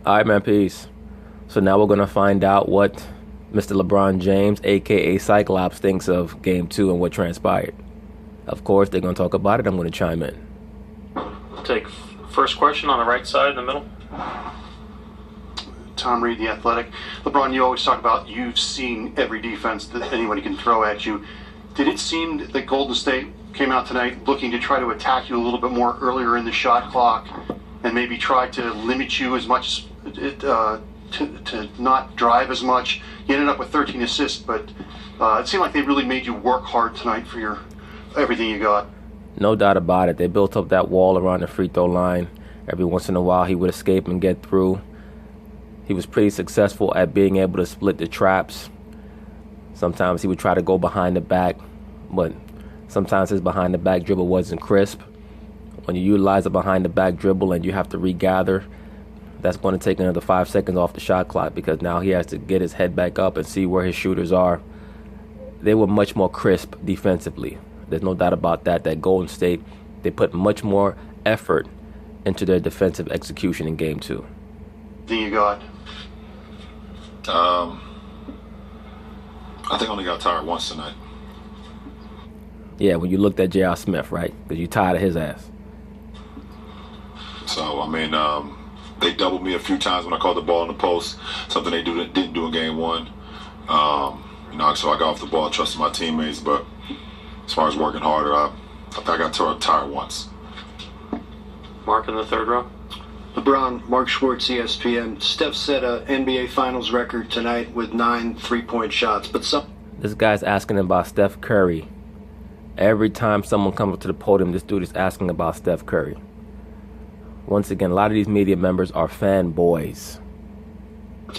All right, man, peace. So now we're going to find out what Mr. LeBron James, a.k.a. Cyclops, thinks of Game 2 and what transpired. Of course, they're going to talk about it. I'm going to chime in. Take first question on the right side in the middle. Tom Reed, The Athletic. LeBron, you always talk about you've seen every defense that anyone can throw at you. Did it seem that Golden State came out tonight looking to try to attack you a little bit more earlier in the shot clock and maybe try to limit you as much to not drive as much? You ended up with 13 assists, but it seemed like they really made you work hard tonight for everything you got. No doubt about it. They built up that wall around the free throw line. Every once in a while, he would escape and get through. He was pretty successful at being able to split the traps. Sometimes he would try to go behind the back, but sometimes his behind the back dribble wasn't crisp. When you utilize a behind the back dribble and you have to regather, that's going to take another 5 seconds off the shot clock because now he has to get his head back up and see where his shooters are. They were much more crisp defensively. There's no doubt about that. That Golden State, they put much more effort into their defensive execution in Game 2. Thing you got? I think I only got tired once tonight. Yeah, when you looked at J.R. Smith, right? Because you tired of his ass. So, they doubled me a few times when I caught the ball in the post, something they didn't do in Game 1. So I got off the ball, trusting my teammates, but as far as working harder, I think I got tired once. Mark in the third row. LeBron, Mark Schwartz, ESPN. Steph set a NBA Finals record tonight with 9 3-point shots, but This guy's asking about Steph Curry. Every time someone comes up to the podium, this dude is asking about Steph Curry. Once again, a lot of these media members are fanboys.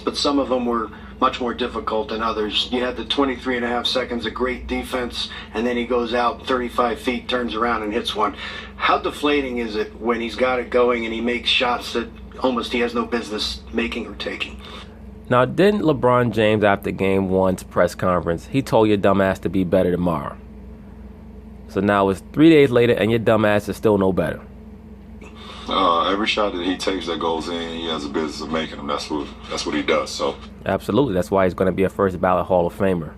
But some of them were much more difficult than others. You had the 23.5 seconds of great defense, and then he goes out 35 feet, turns around, and hits one. How deflating is it when he's got it going and he makes shots that almost he has no business making or taking? Now, didn't LeBron James, after Game 1's press conference, he told your dumbass to be better tomorrow? So now it's 3 days later, and your dumbass is still no better. Every shot that he takes that goes in, he has a business of making them. That's what he does. So absolutely, that's why he's going to be a first ballot Hall of Famer.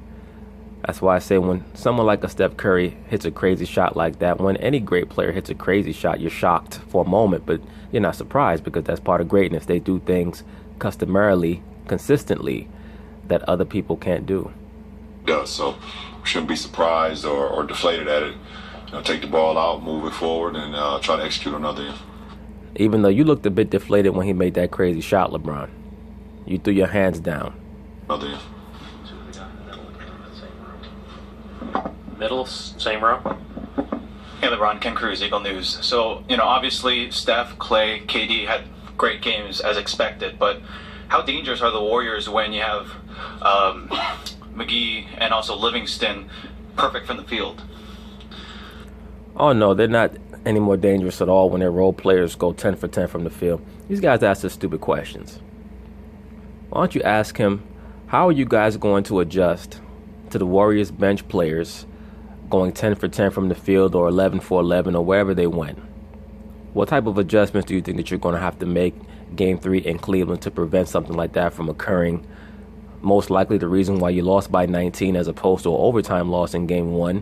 That's why I say when someone like a Steph Curry hits a crazy shot like that, when any great player hits a crazy shot, you're shocked for a moment, but you're not surprised because that's part of greatness. They do things customarily, consistently, that other people can't do. He does. So we shouldn't be surprised or deflated at it. Take the ball out, move it forward, and try to execute another end. Even though you looked a bit deflated when he made that crazy shot, LeBron. You threw your hands down. Another end. Middle, same row. Hey LeBron, Ken Cruz, Eagle News. So, obviously Steph, Clay, KD had great games as expected, but how dangerous are the Warriors when you have McGee and also Livingston perfect from the field? Oh no, they're not any more dangerous at all when their role players go 10 for 10 from the field. These guys ask us stupid questions. Why don't you ask him, how are you guys going to adjust to the Warriors bench players going 10 for 10 from the field or 11 for 11 or wherever they went? What type of adjustments do you think that you're going to have to make Game 3 in Cleveland to prevent something like that from occurring? Most likely the reason why you lost by 19 as opposed to an overtime loss in Game 1.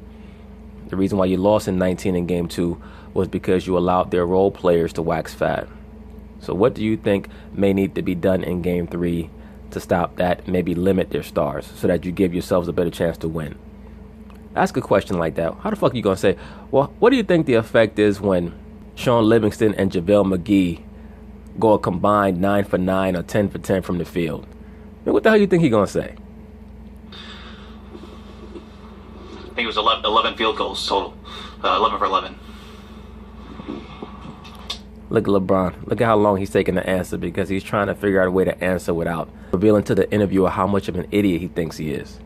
The reason why you lost in 19 in Game 2 was because you allowed their role players to wax fat. So what do you think may need to be done in Game 3 to stop that, maybe limit their stars so that you give yourselves a better chance to win? Ask a question like that. How the fuck are you going to say, well, what do you think the effect is when Sean Livingston and JaVale McGee go a combined 9 for 9 or 10 for 10 from the field? I mean, what the hell do you think he's going to say? I think it was 11 field goals total. 11 for 11. Look at LeBron. Look at how long he's taking to answer because he's trying to figure out a way to answer without revealing to the interviewer how much of an idiot he thinks he is.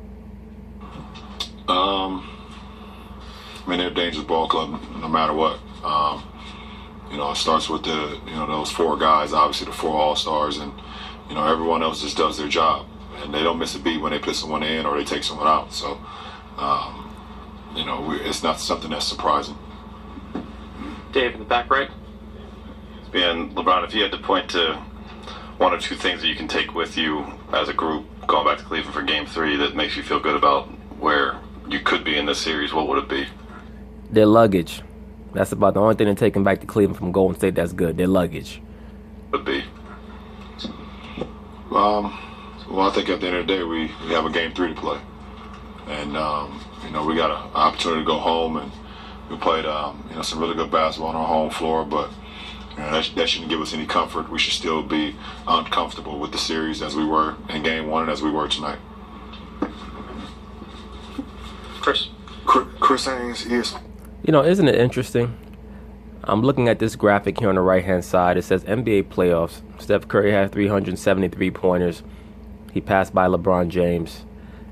They're a dangerous ball club no matter what. It starts with those 4 guys, obviously the 4 All-Stars, and everyone else just does their job, and they don't miss a beat when they put someone in or they take someone out. So, it's not something that's surprising. Dave in the back right. And LeBron, if you had to point to one or two things that you can take with you as a group going back to Cleveland for Game 3 that makes you feel good about where you could be in this series, what would it be? Their luggage. That's about the only thing they're taking back to Cleveland from Golden State that's good. Their luggage. Would be. Well, I think at the end of the day, we have a Game 3 to play. And, we got an opportunity to go home, and we played, some really good basketball on our home floor, but that shouldn't give us any comfort. We should still be uncomfortable with the series as we were in Game 1 and as we were tonight. Chris Haynes, yes. Isn't it interesting? I'm looking at this graphic here on the right-hand side. It says NBA playoffs. Steph Curry had 373 pointers. He passed by LeBron James.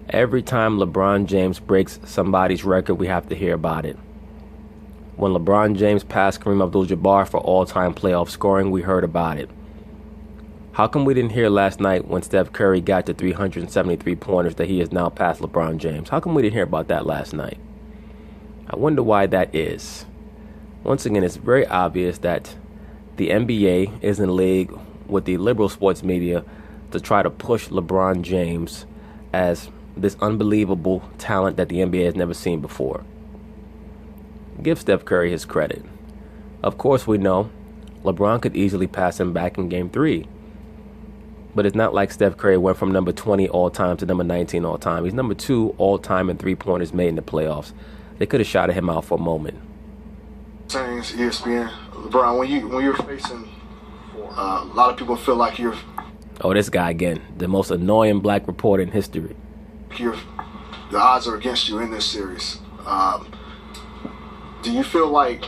Every time LeBron James breaks somebody's record, we have to hear about it. When LeBron James passed Kareem Abdul-Jabbar for all-time playoff scoring, we heard about it. How come we didn't hear last night when Steph Curry got to 373 pointers that he has now passed LeBron James? How come we didn't hear about that last night? I wonder why that is. Once again, it's very obvious that the NBA is in league with the liberal sports media to try to push LeBron James as this unbelievable talent that the NBA has never seen before. Give Steph Curry his credit. Of course, we know LeBron could easily pass him back in Game 3. But it's not like Steph Curry went from number 20 all-time to number 19 all-time. He's number 2 all-time in three-pointers made in the playoffs. They could have shouted him out for a moment. Sayings, ESPN. LeBron, when you're facing, a lot of people feel like you're... Oh, this guy again. The most annoying black reporter in history. The odds are against you in this series. Do you feel like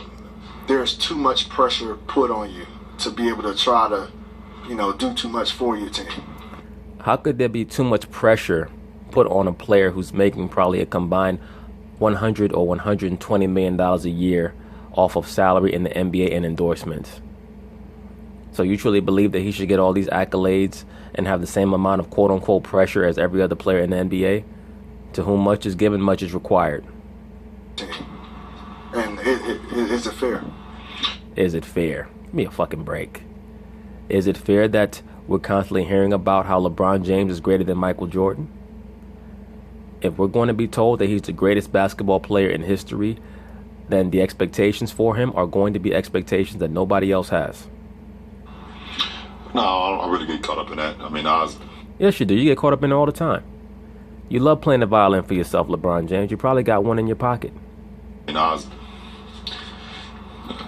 there's too much pressure put on you to be able to try to, do too much for your team? How could there be too much pressure put on a player who's making probably a combined $100 or $120 million a year off of salary in the NBA and endorsements? So you truly believe that he should get all these accolades and have the same amount of quote-unquote pressure as every other player in the NBA? To whom much is given, much is required. And is it fair? Is it fair? Give me a fucking break. Is it fair that we're constantly hearing about how LeBron James is greater than Michael Jordan? If we're going to be told that he's the greatest basketball player in history, then the expectations for him are going to be expectations that nobody else has. No, I don't really get caught up in that. I mean, Yes, you do. You get caught up in it all the time. You love playing the violin for yourself, LeBron James. You probably got one in your pocket.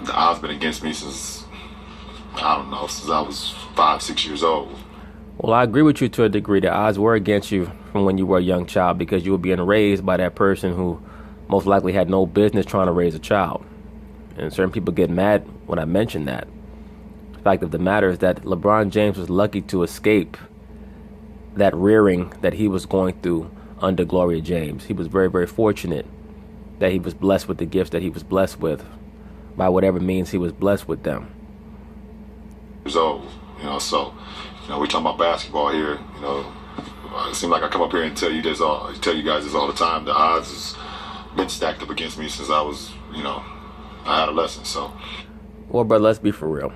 the odds been against me since I was 5-6 years old. Well, I agree with you to a degree. The odds were against you from when you were a young child because you were being raised by that person who most likely had no business trying to raise a child. And certain people get mad when I mention that. The fact of the matter is that LeBron James was lucky to escape that rearing that he was going through under Gloria James. He was very, very fortunate that he was blessed with the gifts that he was blessed with by whatever means he was blessed with them. Years old, so we're talking about basketball here. It seems like I come up here and tell you guys this all the time. The odds has been stacked up against me since I was, adolescent. So, well, brother, let's be for real.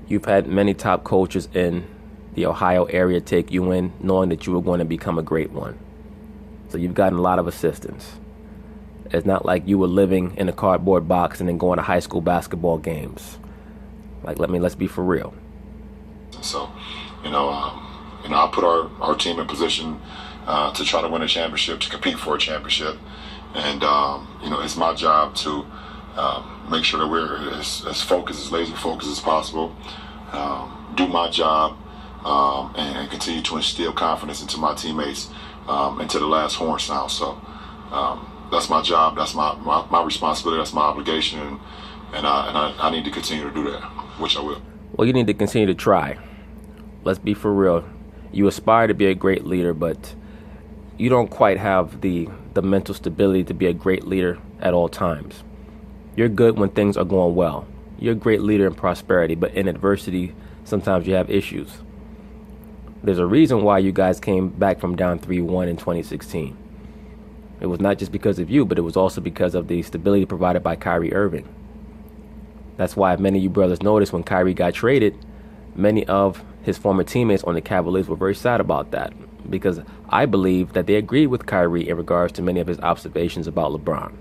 You've had many top coaches in the Ohio area take you in, knowing that you were going to become a great one. So you've gotten a lot of assistance. It's not like you were living in a cardboard box and then going to high school basketball games. Let's be for real. So, I put our team in position to try to win a championship, to compete for a championship. And, it's my job to make sure that we're as focused, as laser focused as possible, do my job, and continue to instill confidence into my teammates until the last horn sound. So that's my job, that's my responsibility, that's my obligation, and I need to continue to do that, which I will. Well, you need to continue to try. Let's be for real. You aspire to be a great leader, but you don't quite have the mental stability to be a great leader at all times. You're good when things are going well. You're a great leader in prosperity, but in adversity, sometimes you have issues. There's a reason why you guys came back from down 3-1 in 2016. It was not just because of you, but it was also because of the stability provided by Kyrie Irving. That's why, if many of you brothers noticed, when Kyrie got traded, many of his former teammates on the Cavaliers were very sad about that, because I believe that they agreed with Kyrie in regards to many of his observations about LeBron.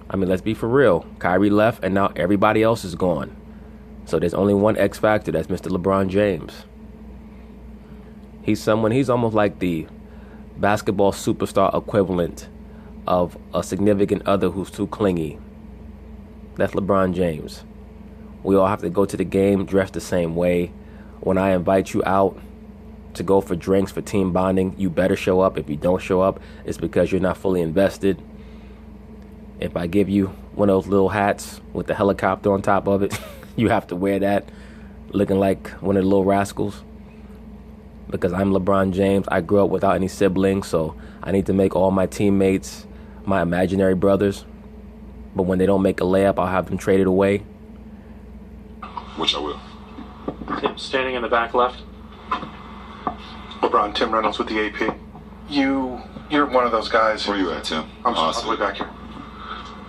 I mean, let's be for real. Kyrie left, and now everybody else is gone. So there's only one X factor, that's Mr. LeBron James. He's almost like the basketball superstar equivalent of a significant other who's too clingy. That's LeBron James. We all have to go to the game dressed the same way. When I invite you out to go for drinks for team bonding, you better show up. If you don't show up, it's because you're not fully invested. If I give you one of those little hats with the helicopter on top of it, you have to wear that, looking like one of the little rascals. Because I'm LeBron James. I grew up without any siblings, so I need to make all my teammates my imaginary brothers. But when they don't make a layup, I'll have them traded away. Which I will. Tim, standing in the back left. LeBron, Tim Reynolds with the AP. You're one of those guys. Where you at, Tim? I'm all the way back here.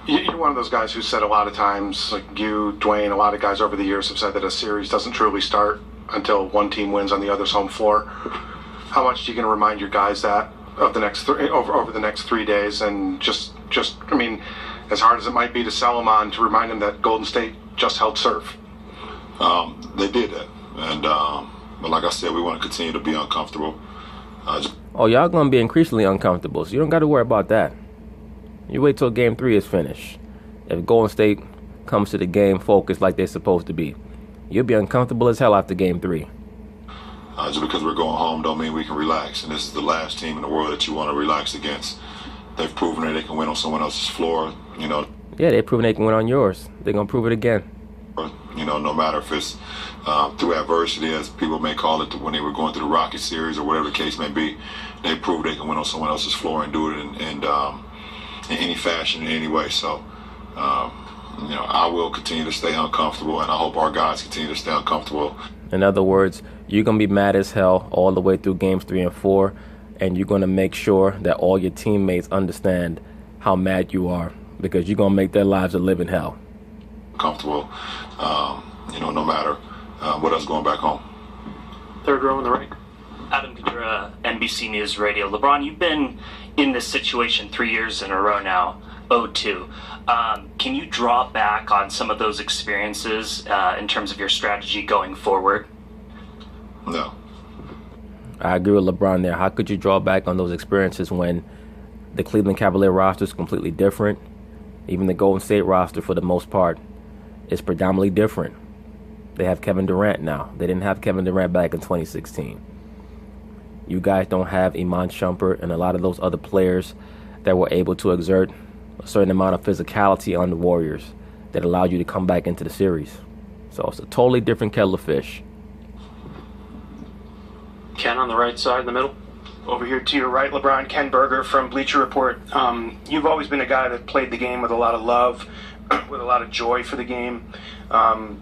You're one of those guys who said a lot of times, like you, Dwayne, a lot of guys over the years have said that a series doesn't truly start until one team wins on the other's home floor. How much are you going to remind your guys that of the next over the next 3 days, and just I mean, as hard as it might be to sell them on, to remind them that Golden State just held serve. They did that, and but like I said, we want to continue to be uncomfortable. Y'all gonna be increasingly uncomfortable, so you don't got to worry about that. You wait till Game 3 is finished. If Golden State comes to the game focused like they're supposed to be, you'll be uncomfortable as hell after Game 3. Just because we're going home don't mean we can relax, and this is the last team in the world that you want to relax against. They've proven that they can win on someone else's floor, you know. Yeah, they've proven they can win on yours. They're gonna prove it again. You know, no matter if it's through adversity, as people may call it, when they were going through the Rocket series or whatever the case may be, they proved they can win on someone else's floor and do it in any fashion, in any way. So, you know, I will continue to stay uncomfortable, and I hope our guys continue to stay uncomfortable. In other words, you're going to be mad as hell all the way through Games 3 and 4, and you're going to make sure that all your teammates understand how mad you are, because you're going to make their lives a living hell. Comfortable, you know, no matter what else going back home. Third row on the right. Adam Kadura, NBC News Radio. LeBron, you've been in this situation 3 years in a row now, 0-2. Can you draw back on some of those experiences in terms of your strategy going forward? No. I agree with LeBron there. How could you draw back on those experiences when the Cleveland Cavalier roster is completely different? Even the Golden State roster, for the most part, is predominantly different. They have Kevin Durant now. They didn't have Kevin Durant back in 2016. You guys don't have Iman Shumpert and a lot of those other players that were able to exert a certain amount of physicality on the Warriors that allowed you to come back into the series. So it's a totally different kettle of fish. Ken on the right side in the middle. Over here to your right, LeBron, Ken Berger from Bleacher Report. You've always been a guy that played the game with a lot of love, with a lot of joy for the game.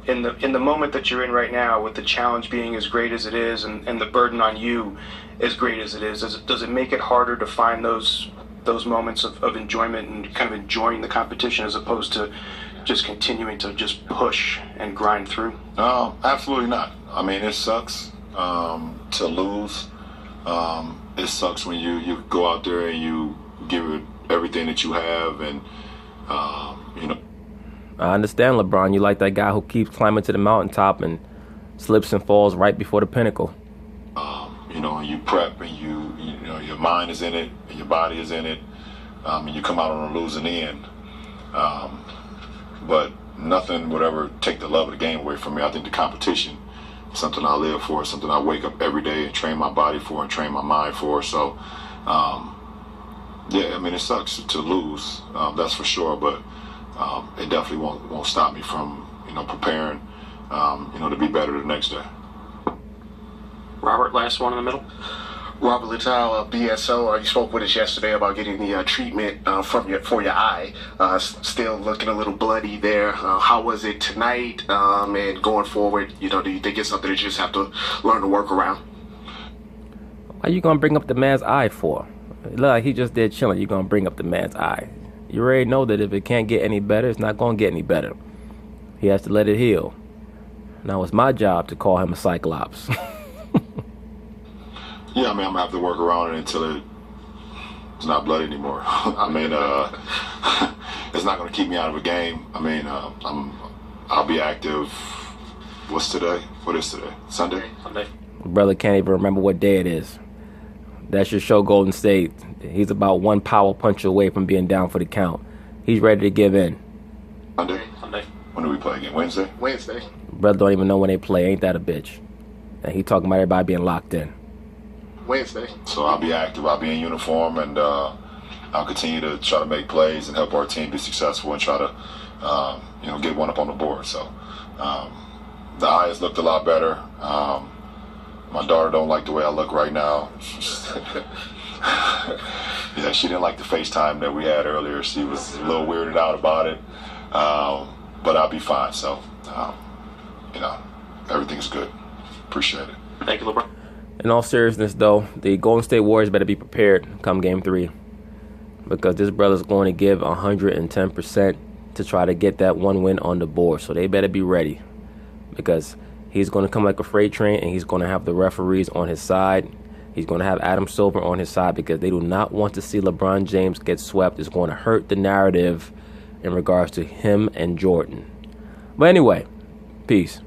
In the moment that you're in right now, with the challenge being as great as it is, and the burden on you as great as it is, does it make it harder to find those moments of enjoyment and kind of enjoying the competition as opposed to just continuing to just push and grind through? Absolutely not. I mean, it sucks to lose. It sucks when you go out there and you give it everything that you have, and you know. I understand, LeBron. You like that guy who keeps climbing to the mountaintop and slips and falls right before the pinnacle. You know, and you prep, and you know your mind is in it, and your body is in it, and you come out on a losing end. But nothing would ever take the love of the game away from me. I think the competition is something I live for, something I wake up every day and train my body for and train my mind for. So, yeah, I mean, it sucks to lose, that's for sure, but it definitely won't stop me from, you know, preparing, you know, to be better the next day. Robert, last one in the middle. Robert Littal, BSO, you spoke with us yesterday about getting the treatment for your eye. Still looking a little bloody there. How was it tonight? And going forward, you know, do you think it's something that you just have to learn to work around? Why you gonna bring up the man's eye for? Look like he just did chilling. You gonna bring up the man's eye? You already know that if it can't get any better, it's not gonna get any better. He has to let it heal. Now it's my job to call him a cyclops. Yeah, I mean, I'm gonna have to work around it until it's not blood anymore. I mean, it's not gonna keep me out of a game. I mean, I'll be active. What's today? What is today? Sunday? Sunday. Brother can't even remember what day it is. That should show Golden State. He's about one power punch away from being down for the count. He's ready to give in. Sunday? Sunday. When do we play again? Wednesday? Wednesday. Brother don't even know when they play. Ain't that a bitch? And he talking about everybody being locked in. Wednesday. So I'll be active. I'll be in uniform, and I'll continue to try to make plays and help our team be successful and try to, get one up on the board. So the eyes looked a lot better. My daughter don't like the way I look right now. Yeah, she didn't like the FaceTime that we had earlier. She was a little weirded out about it. But I'll be fine. So, everything's good. Appreciate it. Thank you, LeBron. In all seriousness, though, the Golden State Warriors better be prepared come Game 3. Because this brother's going to give 110% to try to get that one win on the board. So they better be ready. Because he's going to come like a freight train, and he's going to have the referees on his side. He's going to have Adam Silver on his side because they do not want to see LeBron James get swept. It's going to hurt the narrative in regards to him and Jordan. But anyway, peace.